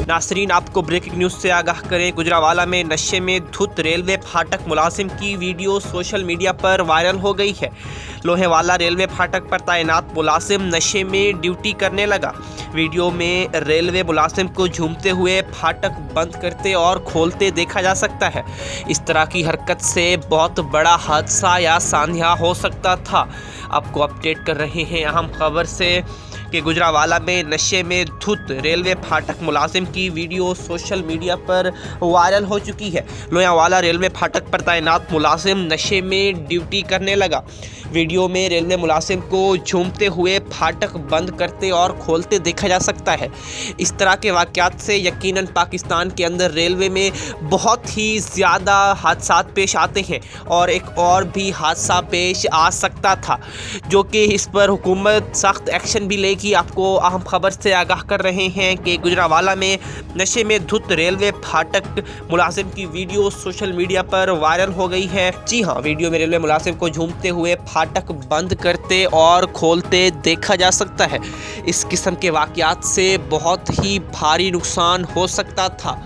नासरीन, आपको breaking news से आगाह करें। गुजरांवाला में नशे में धुत रेलवे फाटक मुलाजिम की वीडियो सोशल मीडिया पर वायरल हो गई है। लोहेवाला रेलवे फाटक पर तैनात मुलाजिम नशे में ड्यूटी करने लगा। वीडियो में रेलवे मुलाजिम को झूमते हुए फाटक बंद करते और खोलते देखा जा सकता है। इस तरह की हरकत से बहुत बड़ा हादसा या सान्या हो सकता था। आपको अपडेट कर रहे हैं अहम खबर से कि गुजरांवाला में नशे में धुत रेलवे फाटक मुलाजिम की वीडियो सोशल मीडिया पर वायरल हो चुकी है। लोहेवाला रेलवे फाटक पर तैनात मुलाजिम नशे में ड्यूटी करने लगा। वीडियो में रेलवे मुलाजिम को झूमते हुए फाटक बंद करते और खोलते देखा जा सकता है। इस तरह के वाक़यात से यकीनन पाकिस्तान के अंदर रेलवे में बहुत ही ज़्यादा हादसा पेश आते हैं और एक और भी हादसा पेश आ सकता था, जो कि इस पर हुकूमत सख्त एक्शन भी लेगी। आपको अहम खबर से आगाह कर रहे हैं कि गुजरांवाला में नशे में धुत रेलवे फाटक मुलाजिम की वीडियो सोशल मीडिया पर वायरल हो गई है। जी हाँ, वीडियो में रेलवे मुलाजिम को झूमते हुए फाटक बंद करते और खोलते देखा जा सकता है। इस किस्म के वाक़यात से बहुत ही भारी नुकसान हो सकता था।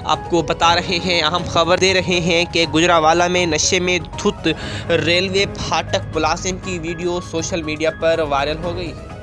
आपको बता रहे हैं, अहम खबर दे रहे हैं कि गुजरांवाला में नशे में धुत रेलवे फाटक मुलाजिम की वीडियो सोशल मीडिया पर वायरल हो गई है।